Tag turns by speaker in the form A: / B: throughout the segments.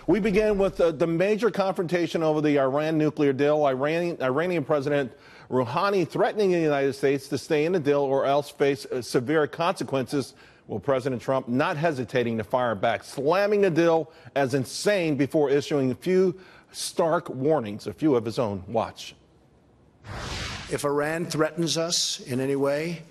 A: We begin with the major confrontation over the Iran nuclear deal. Iranian President Rouhani threatening the United States to stay in the deal or else face severe consequences. Well, President Trump not hesitating to fire back, slamming the deal as insane before issuing a few stark warnings, a few of his own. Watch.
B: If Iran threatens us in any way,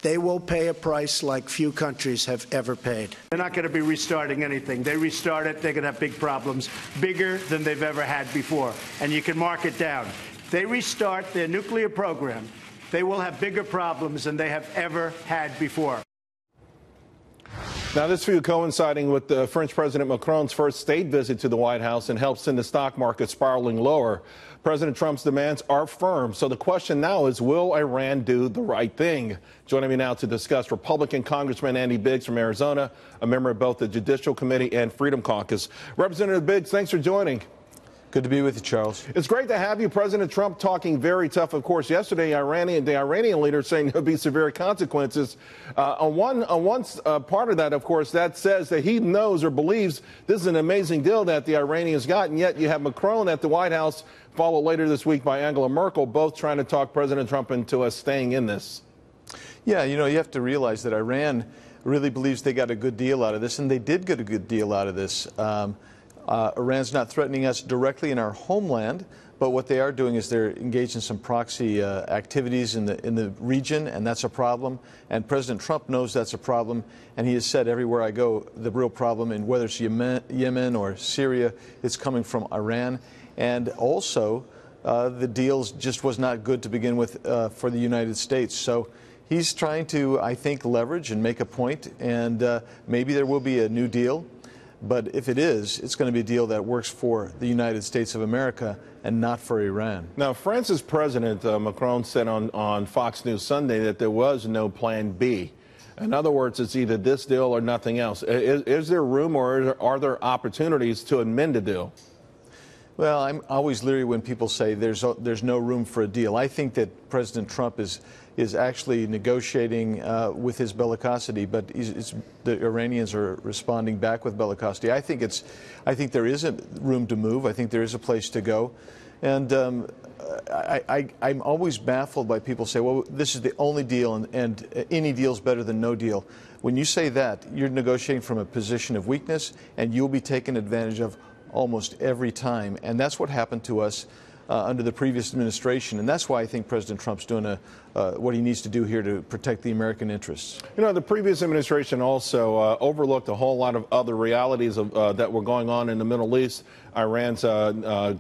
B: they will pay a price like few countries have ever paid. They're not going to be restarting anything. They restart it, they're going to have big problems, bigger than they've ever had before. And you can mark it down. If they restart their nuclear program, they will have bigger problems than they have ever had before.
A: Now, this view coinciding with the French President Macron's first state visit to the White House and helps send the stock market spiraling lower. President Trump's demands are firm. So the question now is, will Iran do the right thing? Joining me now to discuss, Republican Congressman Andy Biggs from Arizona, a member of both the Judicial Committee and Freedom Caucus. Representative Biggs, thanks for joining.
C: Good to be with you, Charles.
A: It's great to have you. President Trump talking very tough. Of course, yesterday, the Iranian leader saying there'll be severe consequences. On one part of that, of course, that says that he knows or believes this is an amazing deal that the Iranians got, and yet you have Macron at the White House, followed later this week by Angela Merkel, both trying to talk President Trump into us staying in this.
C: Yeah, you know, you have to realize that Iran really believes they got a good deal out of this, and they did get a good deal out of this. Iran's not threatening us directly in our homeland, but what they are doing is they're engaged in some proxy activities in the region, and that's a problem. And President Trump knows that's a problem, and he has said everywhere I go, the real problem, and whether it's Yemen or Syria, it's coming from Iran. And also, the deal just was not good to begin with for the United States. So he's trying to, I think, leverage and make a point, and maybe there will be a new deal. But if it is, it's going to be a deal that works for the United States of America and not for Iran.
A: Now, France's President Macron said on Fox News Sunday that there was no plan B. In other words, it's either this deal or nothing else. Is there room or are there opportunities to amend the deal?
C: Well, I'm always leery when people say there's no room for a deal. I think that President Trump is actually negotiating with his bellicosity, but the Iranians are responding back with bellicosity. I think there is a room to move. I think there is a place to go, and I'm always baffled by people say, "Well, this is the only deal, and any deal is better than no deal." When you say that, you're negotiating from a position of weakness, and you'll be taken advantage of almost every time, and that's what happened to us under the previous administration, and that's why I think President Trump's doing what he needs to do here to protect the American interests.
A: You know, the previous administration also overlooked a whole lot of other realities that were going on in the Middle East, Iran's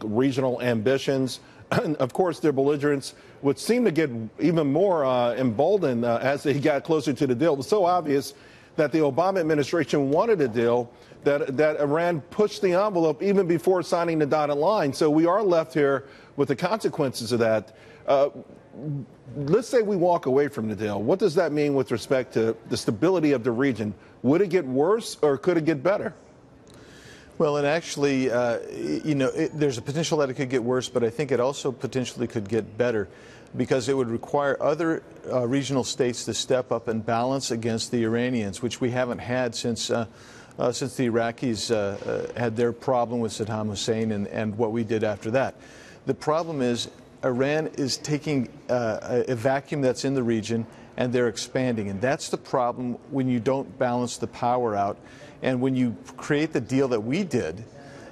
A: regional ambitions, and of course their belligerence, which seemed to get even more emboldened as they got closer to the deal. It was so obvious that the Obama administration wanted a deal that Iran pushed the envelope even before signing the dotted line. So we are left here with the consequences of that. Let's say we walk away from the deal. What does that mean with respect to the stability of the region? Would it get worse or could it get better?
C: Well, and actually, you know, there's a potential that it could get worse, but I think it also potentially could get better, because it would require other regional states to step up and balance against the Iranians, which we haven't had since the Iraqis had their problem with Saddam Hussein and what we did after that. The problem is Iran is taking a vacuum that's in the region, and they're expanding. And that's the problem when you don't balance the power out. And when you create the deal that we did,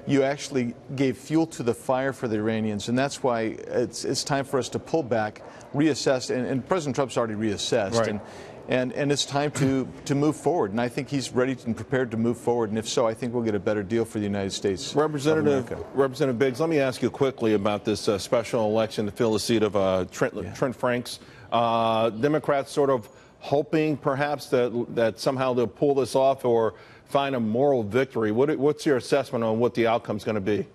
C: you actually gave fuel to the fire for the Iranians. And that's why it's time for us to pull back, reassess. And President Trump's already reassessed.
A: Right.
C: And it's time to move forward. And I think he's ready and prepared to move forward. And if so, I think we'll get a better deal for the United States.
A: Representative Biggs, let me ask you quickly about this special election to fill the seat of Trent Franks. Democrats sort of hoping perhaps that somehow they'll pull this off or find a moral victory. What's your assessment on what the outcome's going to be?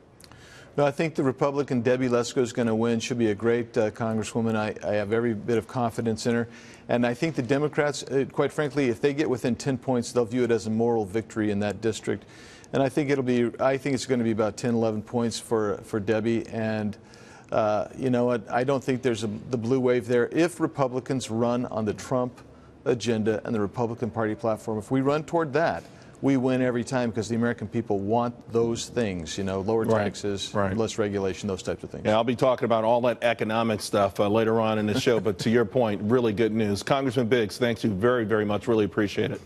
C: No, I think the Republican Debbie Lesko is going to win. She'll be a great congresswoman. I have every bit of confidence in her. And I think the Democrats, quite frankly, if they get within 10 points, they'll view it as a moral victory in that district. And I think it's going to be about 10, 11 points for Debbie. And you know what? I don't think there's the blue wave there. If Republicans run on the Trump agenda and the Republican Party platform, if we run toward that, we win every time because the American people want those things, lower
A: Right,
C: taxes,
A: right.
C: less regulation, those types of things.
A: Yeah, I'll be talking about all that economic stuff later on in the show, but to your point, really good news. Congressman Biggs, thanks you very, very much. Really appreciate it.